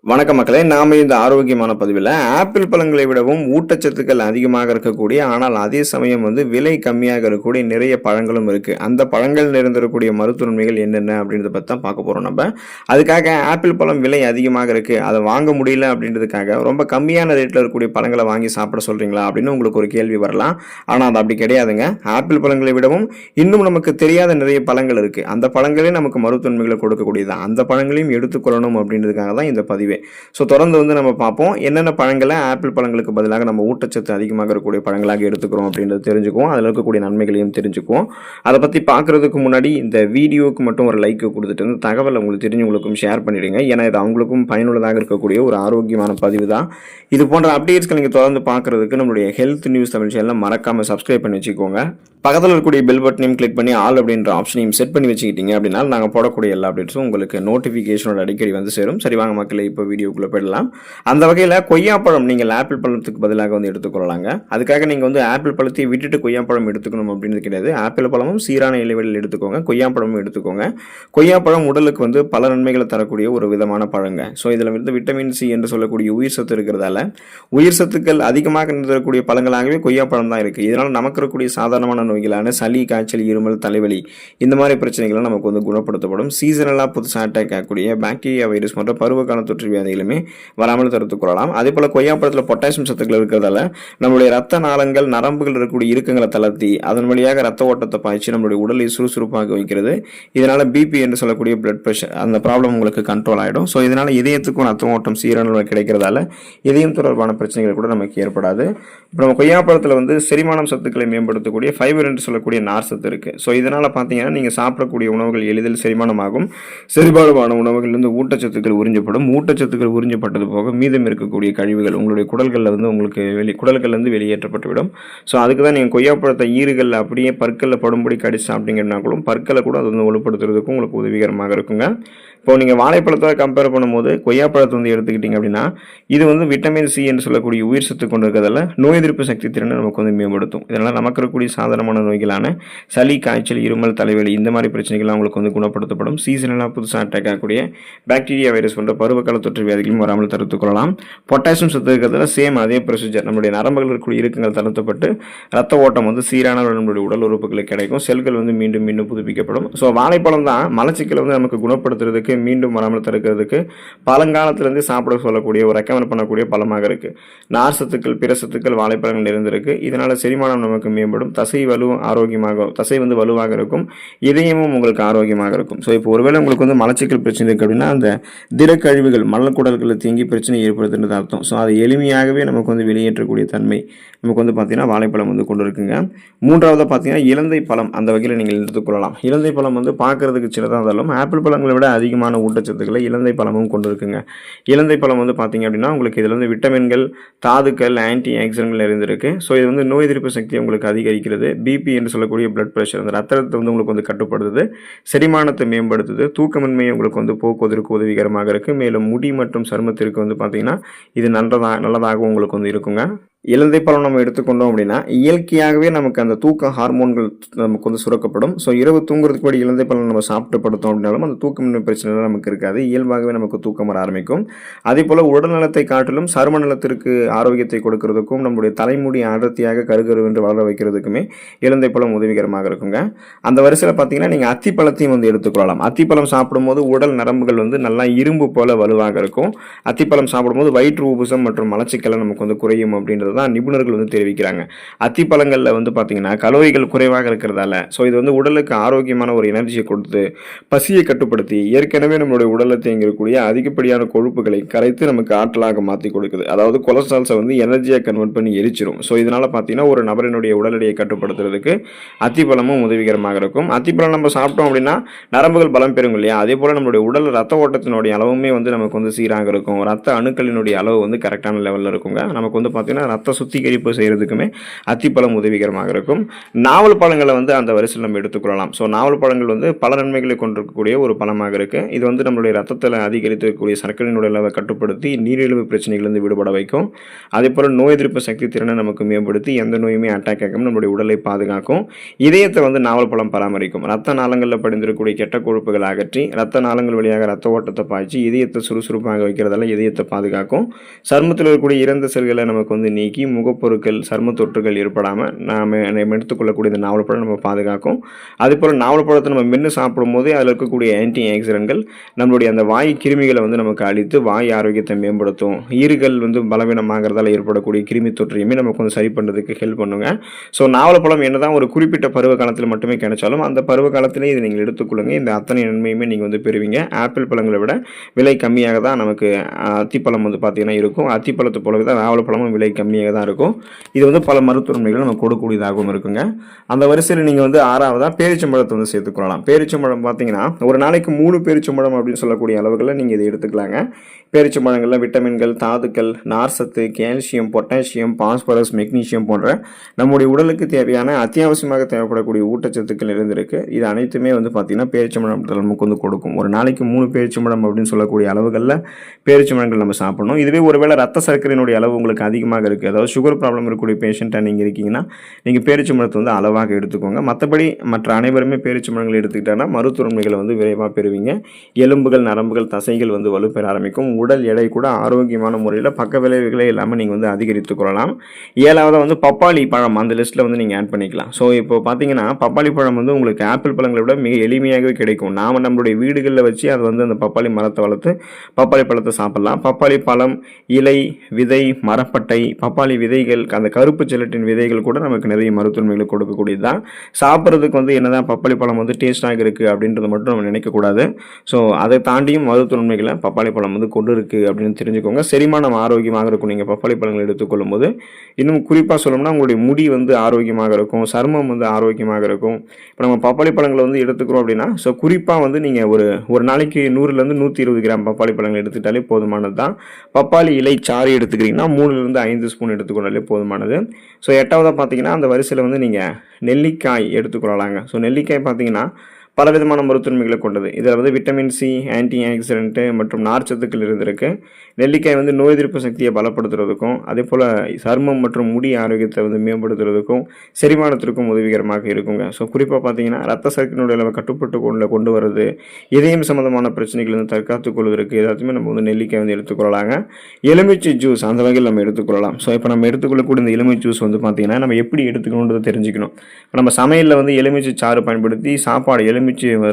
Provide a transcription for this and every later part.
வணக்கம் மக்களே, நாம இந்த ஆரோக்கியமான பதிவில் ஆப்பிள் பழங்களை விடவும் ஊட்டச்சத்துக்கள் அதிகமாக இருக்கக்கூடிய, ஆனால் அதே சமயம் விலை கம்மியாக இருக்கக்கூடிய நிறைய பழங்களும் இருக்குது. அந்த பழங்கள் நிறைந்திருக்கக்கூடிய மருத்துவ நன்மைகள் என்னென்ன அப்படின்றத பற்றி தான் பார்க்க போகிறோம். நம்ம அதுக்காக ஆப்பிள் பழம் விலை அதிகமாக இருக்குது, அதை வாங்க முடியல அப்படின்றதுக்காக ரொம்ப கம்மியான ரேட்டில் இருக்கக்கூடிய பழங்களை வாங்கி சாப்பிட சொல்கிறீங்களா அப்படின்னு உங்களுக்கு ஒரு கேள்வி வரலாம். ஆனால் அது அப்படி கிடையாதுங்க. ஆப்பிள் பழங்களை விடவும் இன்னும் நமக்கு தெரியாத நிறைய பழங்கள் இருக்குது. அந்த பழங்களே நமக்கு மருத்துவ நன்மைகளை கொடுக்கக்கூடியதான். அந்த பழங்களையும் எடுத்துக்கொள்ளணும் அப்படின்றதுக்காக தான் இந்த பதிவு. ஸோ தொடர்ந்து நம்ம பார்ப்போம் என்னென்ன பழங்களை ஆப்பிள் பழங்களுக்கு பதிலாக நம்ம ஊட்டச்சத்து அதிகமாக இருக்கக்கூடிய பழங்களாக எடுத்துக்கிறோம் அப்படின்றது தெரிஞ்சுக்குவோம். அதில் இருக்கக்கூடிய நன்மைகளையும் தெரிஞ்சுக்குவோம். அதை பற்றி பார்க்குறதுக்கு முன்னாடி இந்த வீடியோவுக்கு மட்டும் ஒரு லைக் கொடுத்துட்டு இந்த தகவலை உங்களுக்கு தெரிஞ்சவங்களுக்கும் ஷேர் பண்ணிவிடுங்க. ஏன்னா இது அவங்களுக்கும் பயனுள்ளதாக இருக்கக்கூடிய ஒரு ஆரோக்கியமான பதிவு தான். இது போன்ற அப்டேட்ஸ்கள் நீங்கள் தொடர்ந்து பார்க்குறதுக்கு நம்மளுடைய ஹெல்த் நியூஸ் தமிழ் சேனலை மறக்காமல் சப்ஸ்கிரைப் பண்ணி வச்சுக்கோங்க. பக்கத்தில் இருக்கக்கூடிய பெல் பட்டனையும் கிளிக் பண்ணி ஆல் அப்படின்ற ஆப்ஷனையும் செட் பண்ணி வச்சுக்கிட்டீங்க அப்படின்னா நாங்கள் போடக்கூடிய எல்லா அப்டேட்ஸும் உங்களுக்கு நோட்டிஃபிகேஷனோட அடிக்கடி சேரும். சரி, வாங்க மக்களே, இப்போ வீடியோக்குள்ளே போயிடலாம். அந்த வகையில் கொய்யாப்பழம் நீங்கள் ஆப்பிள் பழத்துக்கு பதிலாக எடுத்துக்கொள்ளலாங்க. அதுக்காக நீங்கள் ஆப்பிள் பழத்தை விட்டுட்டு கொய்யாப்பழம் எடுத்துக்கணும் அப்படின்றது கிடையாது. ஆப்பிள் பழமும் சீரான இலைவெளியில் எடுத்துக்கோங்க, கொய்யாப்பழமும் எடுத்துக்கோங்க. கொய்யாப்பழம் உடலுக்கு பல நன்மைகளை தரக்கூடிய ஒரு விதமான பழங்க. ஸோ இதில் விட்டமின் சி என்று சொல்லக்கூடிய உயிர் சத்து இருக்கிறதால உயிர் சத்துக்கள் அதிகமாக நிறைந்திருக்கக்கூடிய பழங்களாகவே கொய்யாப்பழம் தான் இருக்குது. இதனால் நமக்கு இருக்கக்கூடிய சாதாரணமான நோய்களான சளி, காய்ச்சல், இருமல், தலைவலி இந்த மாதிரி பிரச்சனைகளை நமக்கு குணப்படுத்தப்படும். சீசனலாக புதுசாக அட்டாக் ஆகக்கூடிய பாக்டீரியா, வைரஸ் போன்ற பருவகால தொற்று வியாதிகளுமே வராமல் தடுத்துக் கொள்ளலாம். அதே போல் கொய்யாப்பழத்தில் பொட்டாசியம் சத்துக்கள் இருக்கிறதால நம்மளுடைய ரத்த நாளங்கள், நரம்புகள் இருக்கக்கூடிய இறுக்கங்களை தளர்த்தி அதன் வழியாக ரத்த ஓட்டத்தை பாய்ச்சி நம்மளுடைய உடலை சுறுசுறுப்பாக வைக்கிறது. இதனால் பிபி என்று சொல்லக்கூடிய பிளட் ப்ரெஷர் அந்த ப்ராப்ளம் உங்களுக்கு கண்ட்ரோல் ஆகிடும். ஸோ இதனால் இதயத்துக்கும் ரத்த ஓட்டம் சீரான கிடைக்கிறதால இதயம் தொடர்பான பிரச்சனைகள் கூட நமக்கு ஏற்படாது. இப்போ நம்ம கொய்யாப்பழத்தில் செரிமானம் சத்துக்களை மேம்படுத்தக்கூடிய ஃபைபர் என்று சொல்லக்கூடிய நார் சத்து இருக்குது. ஸோ இதனால் பார்த்தீங்கன்னா நீங்கள் சாப்பிடக்கூடிய உணவுகள் எளிதில் செரிமானமாகும். செரிமானமான உணவுகளிலிருந்து ஊட்டச்சத்துக்கள் உறிஞ்சப்படும். ஊட்டச்சத்துக்கள் உறிஞ்சப்பட்டது போக மீதம் இருக்கக்கூடிய கழிவுகள் உங்களுடைய குடல்களில் உங்களுக்கு குடல்கள்லேருந்து வெளியேற்றப்பட்டுவிடும். ஸோ அதுக்கு தான் நீங்கள் கொய்யாப்பழத்தை ஈறுகளில் அப்படியே பற்களில் படும்படி கடிச்சு சாப்பிட்டீங்கன்னா கூட பற்களை கூட அது வலுப்படுத்துறதுக்கும் உங்களுக்கு உதவிகரமாக இருக்குங்க. இப்போ நீங்கள் வாழைப்பழத்தை கம்பேர் பண்ணும்போது கொய்யாப்பழத்தை எடுத்துக்கிட்டீங்க அப்படின்னா இது விட்டமின் சி என்று சொல்லக்கூடிய உயிர் சத்து கொண்டு இருக்கிறதால நோய் எதிர்ப்பு சக்தி திறனை நமக்கு மேம்படுத்தும். இதனால் நமக்கு இருக்கக்கூடிய சாதாரணமான நோய்களான சளி, காய்ச்சல், இருமல், தலைவலி இந்த மாதிரி பிரச்சனைகள்லாம் உங்களுக்கு குணப்படுத்தப்படும். சீசனலாக புதுசாக அட்டாக் ஆகக்கூடிய பாக்டீரியா, வைரஸ் போன்ற பருவகால தொற்று வியாதிகளும் வராமல் தடுத்துக் கொள்ளலாம். பொட்டாசியம் சத்து இருக்கிறதுல சேம் அதே ப்ரொசீஜர். நம்மளுடைய நரம்புகள் இருக்கக்கூடிய இறுக்கங்கள் தளர்த்தப்பட்டு ரத்த ஓட்டம் சீரான நம்மளுடைய உடல் உறுப்புகளுக்கு கிடைக்கும். செல்கள் மீண்டும் மீண்டும் புதுப்பிக்கப்படும். ஸோ வாழைப்பழம் தான் மலச்சிக்கலை நமக்கு குணப்படுத்துறதுக்கு, மீண்டும் வராமல் தடுக்கிறதுக்கு பழங்காலத்திலிருந்து சாப்பிட சொல்லக்கூடிய ஒரு ரெக்கமெண்ட் பண்ணக்கூடிய பழமாக இருக்குது. நார் சத்துக்கள், பிற சத்துக்கள் வாழைப்பழங்கள் நிறைந்திருக்கு. இதனால் செரிமானம் நமக்கு மேம்படும். தசை வலுவாக இருக்கும். இதயமும் உங்களுக்கு ஆரோக்கியமாக இருக்கும். ஸோ இப்போ ஒருவேளை உங்களுக்கு மலச்சிக்கல் பிரச்சனை இருக்குது அப்படின்னா அந்த திடக்கழிவுகள் மலக்குடல்களில் தேங்கி பிரச்சனை ஏற்படுத்துன்றது அர்த்தம். ஸோ அதை எளிமையாகவே நமக்கு வெளியேற்றக்கூடிய தன்மை நமக்கு பார்த்தீங்கன்னா வாழைப்பழம் கொண்டு இருக்குங்க. மூன்றாவது பார்த்தீங்கன்னா இலந்தை பழம். அந்த வகையில் நீங்கள் எடுத்துக்கொள்ளலாம். இலந்தை பழம் பார்க்கறதுக்கு சின்னதாக இருந்தாலும் ஆப்பிள் பழங்களை விட அதிகமான ஊட்டச்சத்துக்களை இலந்தை பழமும் கொண்டு இருக்குங்க. இலந்தை பழம் பார்த்தீங்க அப்படின்னா உங்களுக்கு இதில் விட்டமின்கள், தாதுக்கள், ஆன்டி ஆக்சிடென்ட்கள் நிறைந்திருக்கு. ஸோ இது நோய் எதிர்ப்பு சக்தியை உங்களுக்கு அதிகரிக்கிறது. பிபி என்று சொல்லக்கூடிய பிளட் ப்ரெஷர் அந்த ரத்தத்தை உங்களுக்கு கட்டுப்படுத்துது. செரிமானத்தை மேம்படுத்துது. தூக்கமின்மையை உங்களுக்கு போக்குவதற்கு உதவிகரமாக இருக்குது. மேலும் முடி மற்றும் சருமத்திற்கு பார்த்தீங்கன்னா இது நல்லதாக உங்களுக்கு இருக்குங்க. இலந்தை பழம் நம்ம எடுத்துக்கொண்டோம் அப்படின்னா இயற்கையாகவே நமக்கு அந்த தூக்க ஹார்மோன்கள் நமக்கு சுரக்கப்படும். ஸோ இரவு தூங்குறதுக்கு கூட இலந்தை பழம் நம்ம சாப்பிட்டு படுத்தோம் அப்படின்னாலும் அந்த தூக்கமின்மை பிரச்சனை நமக்கு இருக்காது. இயல்பாகவே நமக்கு தூக்கம் வர ஆரம்பிக்கும். அதே போல் உடல் நலத்தை காட்டிலும் சரும நலத்திற்கு ஆரோக்கியத்தை கொடுக்கறதுக்கும் நம்முடைய தலைமுடி அடர்த்தியாக கருகருவென்று வளர வைக்கிறதுக்குமே இலந்தை பழம் உதவிகரமாக இருக்குங்க. அந்த வரிசையில் பார்த்தீங்கன்னா நீங்கள் அத்திப்பழத்தையும் எடுத்துக்கொள்ளலாம். அத்திப்பழம் சாப்பிடும்போது உடல் நரம்புகள் நல்லா இரும்பு போல வலுவாக இருக்கும். அத்திப்பழம் சாப்பிடும்போது வயிற்று உபுசம் மற்றும் மலச்சிக்கலை நமக்கு குறையும் அப்படின்றது தான் நிபுணர்கள் தெரிவிக்கிறாங்க. அத்திப்பழங்கள்ல பார்த்தீங்கன்னா கலோரிகள் குறைவாக இருக்கிறதால ஸோ இது உடலுக்கு ஆரோக்கியமான ஒரு எனர்ஜியை கொடுத்து பசியை கட்டுப்படுத்தி ஏற்கனவே நம்மளுடைய உடலை தேங்கிருக்கக்கூடிய அதிகப்படியான கொழுப்புகளை கரைத்து நமக்கு ஆற்றலாக மாற்றி கொடுக்குது. அதாவது கொலஸ்ட்ரால்ஸை எனர்ஜியாக கன்வெர்ட் பண்ணி எரிச்சிரும். ஸோ இதனால பார்த்தீங்கன்னா ஒரு நபரினுடைய உடல் எடையை கட்டுப்படுத்துறதுக்கு அத்திப்பழமும் உதவிகரமாக இருக்கும். அத்திப்பழம் நம்ம சாப்பிட்டோம் அப்படின்னா நரம்புகள் பலம் பெறும் இல்லையா, அதே போல நம்மளுடைய உடல் ரத்த ஓட்டத்தினுடைய அளவுமே நமக்கு சீராக இருக்கும். ரத்த அணுக்களினுடைய அளவு கரெக்டான லெவலில் இருக்குங்க. நமக்கு பார்த்தீங்கன்னா ரத்த ரத்த சுத்திகரிப்பு செய்கிறதுக்குமே அத்திப்பழம் உதவிகரமாக இருக்கும். நாவல் பழங்களை வந்து அந்த வரிசையில் நம்ம எடுத்துக்கொள்ளலாம். ஸோ நாவல் பழங்கள் வந்து பல நன்மைகளை கொண்டிருக்கக்கூடிய ஒரு பழமாக இருக்குது. இது வந்து நம்மளுடைய ரத்தத்தில் அதிகரித்திருக்கக்கூடிய சர்க்கரையினுடைய அளவை கட்டுப்படுத்தி நீரிழிவு பிரச்சனைகளிலிருந்து விடுபட வைக்கும். அதே போல் நோய் எதிர்ப்பு சக்தி திறனை நமக்கு மேம்படுத்தி எந்த நோயுமே அட்டாக் ஆகாமல் நம்மளுடைய உடலை பாதுகாக்கும். இதயத்தை வந்து நாவல் பழம் பராமரிக்கும். ரத்த நாளங்களில் படிந்திருக்கக்கூடிய கெட்ட கொழுப்புகளை அகற்றி ரத்த நாளங்கள் வழியாக ரத்த ஓட்டத்தை பாய்ச்சி இதயத்தை சுறுசுறுப்பாக வைக்கிறதால இதயத்தை பாதுகாக்கும். சருமத்தில் இருக்கக்கூடிய இறந்த செல்களை நமக்கு வந்து நீக்கி முகப்பொருட்கள் சரும தொற்றுகள் ஏற்படாமல் நாம் எடுத்துக்கொள்ளக்கூடிய இந்த நாவல் பழம் நம்ம பாதுகாக்கும். அதே போல் நாவல் பழத்தை நம்ம மென்று சாப்பிடும்போது அதில் இருக்கக்கூடிய ஆன்டி ஆக்சிடென்ட்கள் நம்மளுடைய அந்த வாய் கிருமிகளை வந்து நமக்கு அழித்து வாய் ஆரோக்கியத்தை மேம்படுத்தும். ஈறுகள் வந்து பலவீனமாகிறதால ஏற்படக்கூடிய கிருமி தொற்றையுமே நமக்கு வந்து சரி பண்ணுறதுக்கு ஹெல்ப் பண்ணுங்க. ஸோ நாவல் பழம் என்னதான் ஒரு குறிப்பிட்ட பருவ காலத்தில் மட்டுமே கிடைச்சாலும் அந்த பருவ காலத்திலே இதை நீங்கள் எடுத்துக்கொள்ளுங்க. இந்த அத்தனை நன்மையுமே நீங்கள் வந்து பெறுவீங்க. ஆப்பிள் பழங்களை விட விலை கம்மியாக தான் நமக்கு அத்திப்பழம் வந்து பார்த்தீங்கன்னா இருக்கும். அத்திப்பழத்தை போலவே தான் நாவல் பழமும் விலை கம்மியாக தான் இருக்கும். இது வந்து பல மருத்துவ நன்மைகளை நம்ம கொடுக்கக்கூடியதாகவும் இருக்குங்க. அந்த வரிசையில் நீங்கள் வந்து 6வதாக பேரிச்சம்பழத்தை வந்து சேர்த்துக்கொள்ளலாம். பேரிச்சம்பழம் பார்த்தீங்கன்னா ஒரு நாளைக்கு 3 பேரிச்சம்பழம் அப்படின்னு சொல்லக்கூடிய அளவுகளில் நீங்கள் இதை எடுத்துக்கலாங்க. பேரிச்சம்பழங்களில் விட்டமின்கள், தாதுக்கள், நார்சத்து, கால்சியம், பொட்டாசியம், பாஸ்பரஸ், மெக்னீசியம் போன்ற நம்முடைய உடலுக்கு தேவையான அத்தியாவசியமாக தேவைப்படக்கூடிய ஊட்டச்சத்துக்கள் இருந்திருக்கு. இது அனைத்துமே வந்து பார்த்தீங்கன்னா பேரிச்சம்பழத்தில் நமக்கு வந்து கொடுக்கும். ஒரு நாளைக்கு 3 பேரிச்சம்பழம் அப்படின்னு சொல்லக்கூடிய அளவுகளில் பேரிச்சம்பழங்கள் நம்ம சாப்பிடணும். இதுவே ஒருவேளை ரத்த சர்க்கரையினுடைய அளவு உங்களுக்கு அதிகமாக இருக்குது, அதாவது சுகர் ப்ராப்ளம் இருக்கக்கூடிய பேஷண்ட்டாக நீங்கள் இருக்கீங்கன்னா நீங்கள் பேரிச்சம்பழத்தை வந்து அளவாக எடுத்துக்கோங்க. மற்றபடி மற்ற அனைவருமே பேரிச்சம்பழங்கள் எடுத்துக்கிட்டாங்கன்னா மருத்துவ நன்மைகளை வந்து விரைவாக பெறுவீங்க. எலும்புகள், நரம்புகள், தசைகள் வந்து வலுப்பெற ஆரம்பிக்கும். உடல் எடை கூட ஆரோக்கியமான முறையில் பக்க விளைவுகளே இல்லாமல் நீங்கள் வந்து அதிகரித்துக் கொள்ளலாம். 7வதாக வந்து பப்பாளி பழம் அந்த லிஸ்ட்டில் வந்து நீங்கள் ஆட் பண்ணிக்கலாம். ஸோ இப்போ பார்த்தீங்கன்னா பப்பாளி பழம் வந்து உங்களுக்கு ஆப்பிள் பழங்களை விட மிக எளிமையாகவே கிடைக்கும். நாம் நம்மளுடைய வீடுகளில் வச்சு அது வந்து அந்த பப்பாளி மரத்தை வளர்த்து பப்பாளி பழத்தை சாப்பிடலாம். பப்பாளி பழம், இலை, விதை, மரப்பட்டை, பப்பாளி விதைகள், அந்த கருப்பு செல்லட்டின் விதைகள் கூட நமக்கு நிறைய மருத்துவமைகளை கொடுக்கக்கூடியது தான். சாப்பிட்றதுக்கு வந்து என்னதான் பப்பாளி பழம் வந்து டேஸ்டாக இருக்குது அப்படின்றது மட்டும் நம்ம நினைக்கக்கூடாது. ஸோ அதை தாண்டியும் மருத்துவமைகளை பப்பாளி பழம் வந்து கொண்டு இருக்குது அப்படின்னு தெரிஞ்சுக்கோங்க. செரிமானம் ஆரோக்கியமாக இருக்கும் நீங்கள் பப்பாளி பழங்கள் எடுத்துக்கொள்ளும் போது. இன்னும் குறிப்பாக சொல்லணும்னா உங்களுடைய முடி வந்து ஆரோக்கியமாக இருக்கும், சருமம் வந்து ஆரோக்கியமாக இருக்கும். இப்போ நம்ம பப்பாளி பழங்களை வந்து எடுத்துக்கிறோம் அப்படின்னா ஸோ குறிப்பாக வந்து நீங்கள் ஒரு நாளைக்கு 100லேருந்து 120 கிராம் பப்பாளி பழங்கள் எடுத்துக்கிட்டாலே போதுமானது தான். பப்பாளி இலை சாறு எடுத்துக்கிறீங்கன்னா 3லேருந்து 5 ஸ்பூன் எடுத்துக்கொண்டாலே போதுமானது. ஸோ 8வதாக பார்த்தீங்கன்னா அந்த வரிசையில் வந்து நீங்கள் நெல்லிக்காய் எடுத்துக்கொள்ளலாங்க. ஸோ நெல்லிக்காய் பார்த்தீங்கன்னா பலவிதமான மருத்துவமைகளை கொண்டது. இதில் வந்து விட்டமின் சி, ஆன்டி ஆக்சிடென்ட்டு மற்றும் நார்ச்சத்துக்கள் இருந்திருக்கு. நெல்லிக்காய் வந்து நோய் எதிர்ப்பு சக்தியை பலப்படுத்துறதுக்கும் அதே போல் சருமம் மற்றும் முடி ஆரோக்கியத்தை வந்து மேம்படுத்துறதுக்கும் செரிமானத்திற்கும் உதவிகரமாக இருக்குங்க. ஸோ குறிப்பாக பார்த்தீங்கன்னா ரத்த சர்க்கரையினுடைய அளவை கட்டுப்பட்டு கொண்டு வருது, இதயம் சம்மந்தமான பிரச்சனைகள் வந்து தற்காத்துக் கொள்வதற்கு எல்லாத்தையுமே நம்ம வந்து நெல்லிக்காய் வந்து எடுத்துக்கொள்ளலாங்க. எலுமிச்சை ஜூஸ் அந்த வகையில் நம்ம எடுத்துக்கொள்ளலாம். ஸோ இப்போ நம்ம எடுத்துக்கொள்ளக்கூடிய இந்த எலுமிச்சை ஜூஸ் வந்து பார்த்தீங்கன்னா நம்ம எப்படி எடுத்துக்கணுன்றதை தெரிஞ்சுக்கணும். நம்ம சமையலில் வந்து எலுமிச்சை சாறு பயன்படுத்தி சாப்பாடு எலுமிச்சை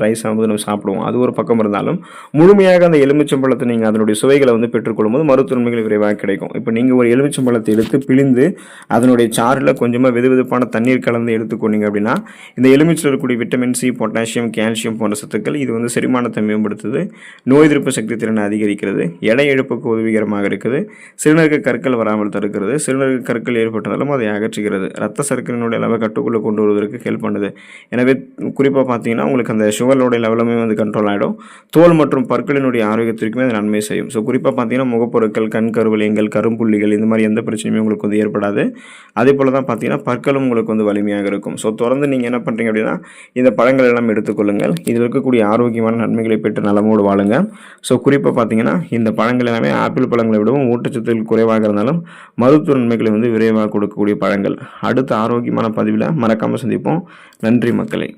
ரைஸ் வந்து நம்ம சாப்பிடுவோம். அது ஒரு பக்கம் இருந்தாலும் முழுமையாக அந்த எலுமிச்சம்பழத்தை நீங்கள் அதனுடைய சுவைகளை வந்து பெற்றுக்கொள்ளும் போது மருத்துவமைகள் விரைவாக கிடைக்கும். இப்போ நீங்கள் ஒரு எலுமிச்சம்பழத்தை எடுத்து பிழிந்து அதனுடைய சாறில் கொஞ்சமாக வெதுவெதுப்பான தண்ணீர் கலந்து எடுத்துக்கொண்டீங்க அப்படின்னா இந்த எலுமிச்சில் இருக்கக்கூடிய விட்டமின் சி, பொட்டாசியம், கால்சியம் போன்ற சத்துக்கள் இது வந்து செரிமானத்தை மேம்படுத்துது, நோய் எதிர்ப்பு சக்தி திறனை அதிகரிக்கிறது, எடை எழுப்புக்கு உதவிகரமாக இருக்குது, சிறுநீரக கற்கள் வராமல் தடுக்கிறது, சிறுநீரக கற்கள் ஏற்பட்டாலும் அதை அகற்றுகிறது, ரத்த சர்க்கரையினுடைய அளவை கட்டுக்குள்ளே கொண்டு வருவதற்கு ஹெல்ப் பண்ணுது. எனவே குறிப்பாக பார்த்தீங்கன்னா உங்களுக்கு அந்த சுகரோடைய லெவலுமே வந்து கண்ட்ரோல் ஆகிடும். தோல் மற்றும் பற்களினுடைய ஆரோக்கியத்திற்குமே அது நன்மை செய்யும். ஸோ குறிப்பாக பார்த்தீங்கன்னா முகப்பொருட்கள், கண் கருவளையங்கள், கரும்புள்ளிகள் இந்த மாதிரி எந்த பிரச்சனையுமே உங்களுக்கு வந்து ஏற்படாது. அதே போல் தான் பார்த்தீங்கன்னா பற்களும் உங்களுக்கு வந்து வலிமையாக இருக்கும். ஸோ தொடர்ந்து நீங்கள் என்ன பண்ணுறீங்க அப்படின்னா இந்த பழங்கள் எல்லாம் எடுத்துக்கொள்ளுங்கள். இதில் இருக்கக்கூடிய ஆரோக்கியமான நன்மைகளை பெற்று நலமோடு வாழுங்க. ஸோ குறிப்பாக பார்த்தீங்கன்னா இந்த பழங்கள் எல்லாமே ஆப்பிள் பழங்களை விடவும் ஊட்டச்சத்துக்கள் குறைவாக இருந்தாலும் மருத்துவ நன்மைகளை வந்து விரைவாக கொடுக்கக்கூடிய பழங்கள். அடுத்த ஆரோக்கியமான பதிவில் மறக்காமல் சந்திப்போம். நன்றி மக்களே.